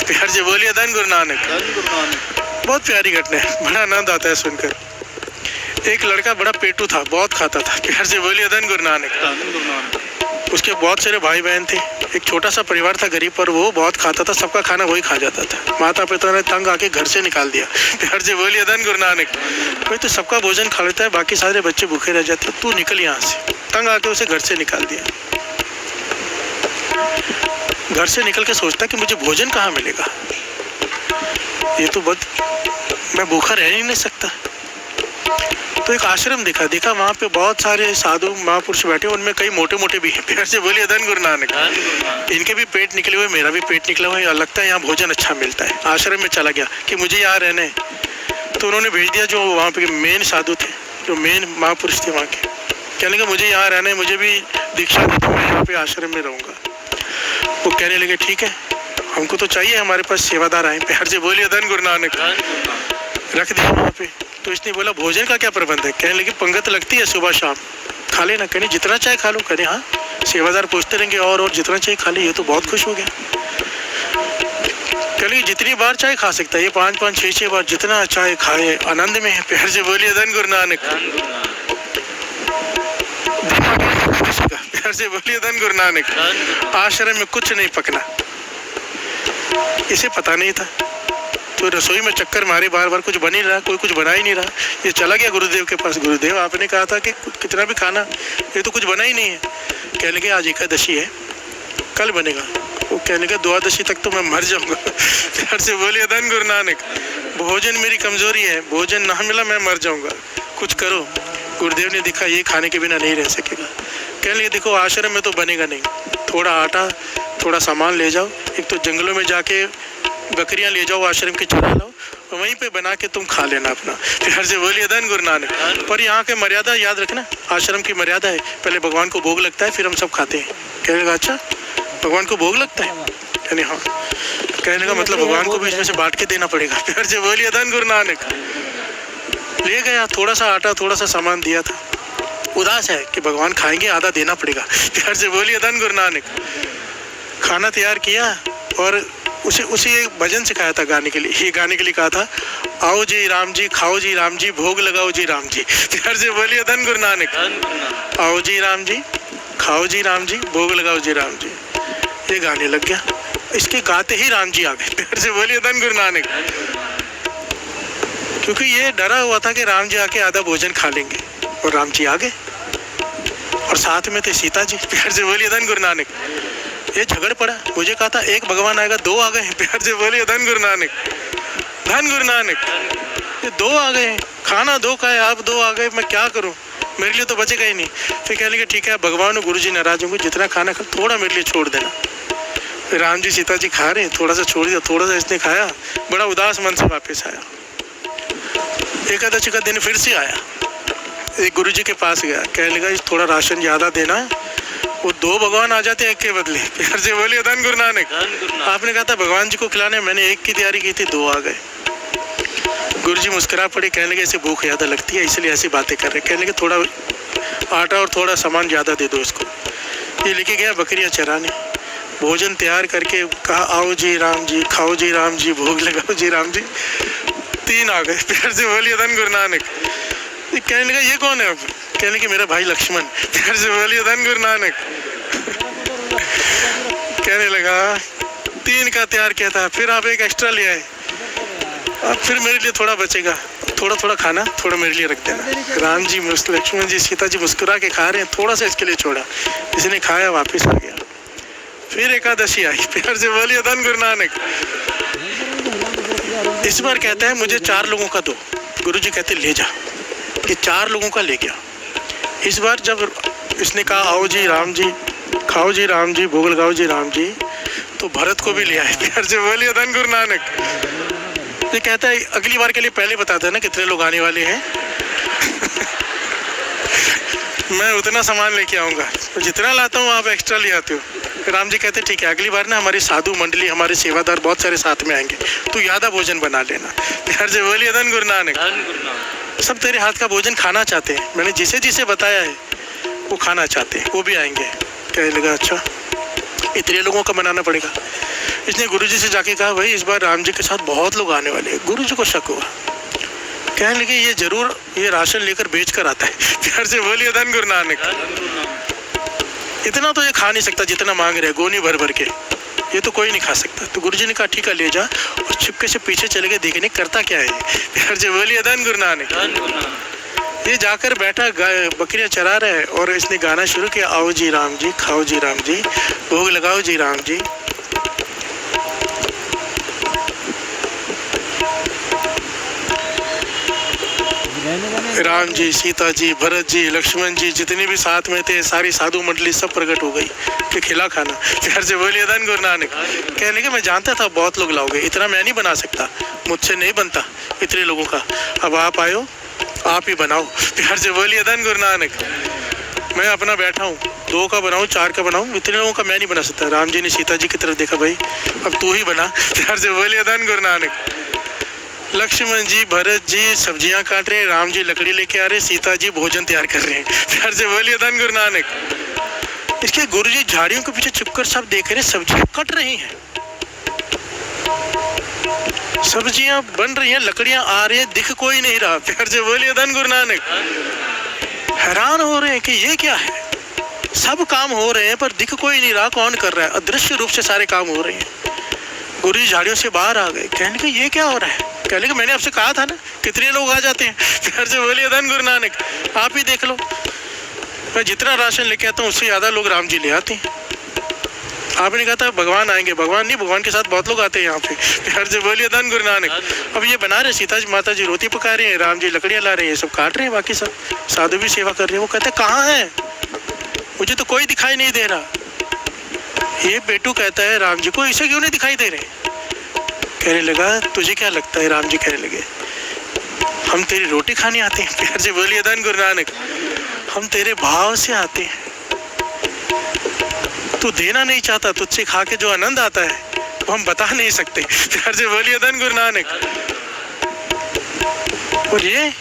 प्यार से बोलिए धन गुरु नानक। बहुत प्यारी घटना है, बड़ा आनंद आता है सुनकर। एक लड़का बड़ा पेटू था, बहुत खाता था। प्यार से बोलिए धन गुरु नानक। उसके बहुत सारे भाई बहन थे, एक छोटा सा परिवार था गरीब, पर वो बहुत खाता था, सबका खाना वही खा जाता था। माता पिता ने तंग आके घर से निकाल दिया। प्यार से बोलिए धन गुरु नानक। कोई तो सबका भोजन खा लेता है, बाकी सारे बच्चे भूखे रह जाते, तू निकल यहाँ से। तंग आके उसे घर से निकाल दिया। घर से निकल के सोचता कि मुझे भोजन कहाँ मिलेगा, ये तो बहुत, मैं भूखा रह ही नहीं सकता। तो एक आश्रम देखा, वहाँ पे बहुत सारे साधु महापुरुष बैठे, उनमें कई मोटे मोटे भी हैं। प्यार से बोलिए धन गुरु नानक। इनके भी पेट निकले हुए, मेरा भी पेट निकला हुआ है, लगता है यहाँ भोजन अच्छा मिलता है। आश्रम में चला गया कि मुझे यहाँ रहना है, तो उन्होंने भेज दिया जो वहाँ पे मेन साधु थे, जो मेन महापुरुष थे वहाँ के। कहने लगे मुझे यहाँ रहना है, मुझे भी दीक्षा दे दो, मैं यहाँ पे आश्रम में रहूँगा। वो कहने लगे ठीक है, हमको तो चाहिए हमारे पास सेवादार आए। प्यार से बोलिए धन गुरु नानक। रख दिया वहाँ पे। तो इसने बोला भोजन का क्या प्रबंध है? कहने लगे पंगत लगती है सुबह शाम, खा लेना। कहने जितना चाहे खा लो। कहने हाँ। सेवादार पूछते रहेंगे और जितना चाहे खा ले। ये तो बहुत खुश हो गया। कहने लगे जितनी बार चाहे खा सकता है, ये 5-5, 6-6 बार जितना चाहे खाए, आनंद में है। प्यार से बोलिए धन गुरु नानक। प्यार से बोलिए धन गुरु नानक। आश्रम में कुछ नहीं पकना, इसे पता नहीं था। तो रसोई में चक्कर मारे, बार बार कुछ बन ही रहा, कोई कुछ बना ही नहीं रहा। ये चला गया गुरुदेव के पास। गुरुदेव आपने कहा था कि कितना भी खाना, ये तो कुछ बना ही नहीं है। कहने लगे आज एकादशी है, कल बनेगा। वो कहने लगा द्वादशी तक तो मैं मर जाऊंगा। प्यार से बोलिए धन गुरु नानक। भोजन मेरी कमजोरी है, भोजन ना मिला मैं मर जाऊंगा, कुछ करो। गुरुदेव ने देखा ये खाने के बिना नहीं रह सकेगा। कहने लगे देखो आश्रम में तो बनेगा नहीं, थोड़ा आटा, थोड़ा सामान ले जाओ, एक तो जंगलों में जाके बकरियां ले जाओ, आश्रम के चरा लाओ, वहीं पे बना के तुम खा लेना अपना। प्यार से बोलिए धन गुरु नानक। पर यहाँ के मर्यादा याद रखना, आश्रम की मर्यादा है, पहले भगवान को भोग लगता है, फिर हम सब खाते हैं। कहने लगा अच्छा भगवान को भोग लगता है? कहने हाँ। कहने का मतलब भगवान को भी इसमें से बांट के देना पड़ेगा। प्यार से बोलिए धन गुरु नानक। ले गया, थोड़ा सा आटा, थोड़ा सा सामान दिया था। उदास है कि भगवान खाएंगे, आधा देना पड़ेगा। प्यार से बोलिए धन गुरु नानक। खाना तैयार किया और उसे एक भजन सिखाया था गाने के लिए। ये गाने के लिए कहा था आओ जी राम जी, खाओ जी राम जी, भोग लगाओ जी राम जी। प्यार से बोलिए धन गुरु नानक। आओ जी राम जी, खाओ जी राम जी, भोग लगाओ जी राम जी। ये गाने लग गया, इसके गाते ही राम जी आ गए। प्यार से बोलिए धन गुरु नानक। क्योंकि ये डरा हुआ था कि राम जी आके आधा भोजन खा लेंगे, और राम जी आ गए और साथ में थे सीता जी। प्यार से बोलिए धन गुरु नानक। ये झगड़ पड़ा, मुझे कहा था एक भगवान आएगा, दो आ गए। प्यार से बोलिए धन गुरु नानक। धन गुरु नानक। ये दो आ गए, खाना दो का है, आप दो आ गए, मैं क्या करूं, मेरे लिए तो बचेगा ही नहीं। फिर कहने लगे ठीक है भगवान और गुरु जी नाराज होंगे, जितना खाना खा थोड़ा मेरे लिए छोड़ देना। फिर राम जी सीता जी खा रहे, थोड़ा सा छोड़ दिया, थोड़ा सा इसने खाया, बड़ा उदास मन से वापस आया। एकादशी का दिन फिर से आया, एक गुरु जी के पास गया, कहने लगा थोड़ा राशन ज़्यादा देना। वो दो भगवान आ जाते हैं एक के बदले। प्यार से बोलिए धन गुरु नानक। आपने कहा था भगवान जी को खिलाने, मैंने एक की तैयारी की थी, दो आ गए। गुरु जी मुस्कुरा पड़े, कहने लगे ऐसे भूख ज़्यादा लगती है इसलिए ऐसी बातें कर रहे। कहने लगे थोड़ा आटा और थोड़ा सामान ज़्यादा दे दो इसको। ये लेके गया बकरियाँ चराने, भोजन तैयार करके कहा आओ जी राम जी, खाओ जी राम जी, भोग लगाओ जी राम जी। 3 आ गए। प्यार से बोलिए धन गुरु नानक। कहने लगा ये कौन है? अब कहने लगे मेरा भाई लक्ष्मण। प्यार से बोलिए धन गुरु नानक। कहने लगा 3 का तैयार किया था, फिर आप एक एक्स्ट्रा ले आए, अब फिर मेरे लिए थोड़ा बचेगा, थोड़ा थोड़ा खाना, थोड़ा मेरे लिए रख देना। राम जी, लक्ष्मण जी, सीता जी मुस्कुरा के खा रहे हैं, थोड़ा सा इसके लिए छोड़ा, इसने खाया, वापस आ गया। फिर एकादशी आई। प्यार से बोलिए धन गुरु नानक। इस बार कहता है मुझे 4 लोगों का दो। गुरु जी कहते ले जा। ये 4 लोगों का ले गया। इस बार जब इसने कहा आओ जी राम जी, खाओ जी राम जी, भोग लगाओ जी राम जी, तो भरत को भी ले आए। प्यार से बोलिए धन गुरु नानक। ये कहता है अगली बार के लिए पहले बताते हैं ना कितने लोग आने वाले हैं। मैं उतना सामान लेके आऊँगा, तो जितना लाता हूँ आप एक्स्ट्रा ले आते हो। राम जी कहते ठीक है अगली बार ना हमारी साधु मंडली, हमारे सेवादार बहुत सारे साथ में आएंगे, तो ज़्यादा भोजन बना लेना। प्यार से बोलिए धन गुरु नानक। सब तेरे हाथ का भोजन खाना चाहते हैं, मैंने जिसे जिसे बताया है वो खाना चाहते हैं, वो भी आएंगे। कहने लगा अच्छा इतने लोगों का बनाना पड़ेगा। इसने गुरुजी से जाके कहा भाई इस बार राम जी के साथ बहुत लोग आने वाले हैं। गुरुजी को शक हुआ, कहने लगे ये जरूर ये राशन लेकर बेच कर आता है। प्यार से बोलिए धन गुरु नानक। इतना तो ये खा नहीं सकता जितना मांग रहे, गोनी भर भर के, ये तो कोई नहीं खा सकता। तो गुरुजी ने कहा ठीक है ले जा, और छिपके से पीछे चले गए देखने करता क्या है। प्यार से बोलिए धन गुरु नानक। ये जाकर बैठा, बकरियां चरा रहा है और इसने गाना शुरू किया, आओ जी राम जी, खाओ जी राम जी, भोग लगाओ जी राम जी। राम जी, सीता जी, भरत जी, लक्ष्मण जी, जितने भी साथ में थे, सारी साधु मंडली सब प्रकट हो गई कि खिला खाना। प्यार से बोलिए धन गुरु नानक। कहने के मैं जानता था बहुत लोग लाओगे, इतना मैं नहीं बना सकता, मुझसे नहीं बनता इतने लोगों का, अब आप आयो आप ही बनाओ। प्यार से बोलिए धन गुरु नानक। मैं अपना बैठा हूँ, 2 का बनाऊँ 4 का बनाऊँ, इतने लोगों का मैं नहीं बना सकता। राम जी ने सीता जी की तरफ देखा, भाई अब तू ही बना। प्यार से बोलिए धन गुरु नानक। लक्ष्मण जी, भरत जी सब्जियां काट रहे हैं, राम जी लकड़ी लेके आ रहे हैं, सीता जी भोजन तैयार कर रहे हैं। प्यार से बोलिए धन गुरु नानक। इसके गुरु जी झाड़ियों के पीछे छुपकर सब देख रहे, सब्जियां कट रही हैं, सब्जियां बन रही हैं, लकड़ियां आ रही हैं, दिख कोई नहीं रहा। प्यार से बोलिए धन गुरु नानक। हैरान हो रहे हैं कि ये क्या है, सब काम हो रहे हैं पर दिख कोई नहीं रहा, कौन कर रहा है, अदृश्य रूप से सारे काम हो रहे हैं। गुरु जी झाड़ियों से बाहर आ गए, कहने के ये क्या हो रहा है। कहने के मैंने आपसे कहा था ना कितने लोग आ जाते हैं। प्यार से बोलिए धन गुरु नानक। आप ही देख लो, मैं जितना राशन लेके आता हूँ उससे ज़्यादा लोग राम जी ले आते हैं। आपने कहा था भगवान आएंगे, भगवान नहीं, भगवान के साथ बहुत लोग आते हैं यहाँ पे। प्यार से बोलिए धन गुरु नानक। अब ये बना रहे, सीता जी माता जी रोटी पका रहे हैं, राम जी लकड़ियाँ ला रहे हैं, सब काट रहे हैं, बाकी सब साधु भी सेवा कर रहे हैं। वो कहते कहाँ है, मुझे तो कोई दिखाई नहीं दे रहा। ये बेटू कहता है राम जी को इसे क्यों नहीं दिखाई दे रहे। कहने लगा तुझे क्या लगता है, राम जी कहने लगे हम तेरी रोटी खाने आते हैं। प्यार से बोलिए धन गुरु नानक। हम तेरे भाव से आते हैं, तू देना नहीं चाहता, तुझसे खा के जो आनंद आता है वो हम बता नहीं सकते। प्यार से बोलिए धन गुरु नानक। और ये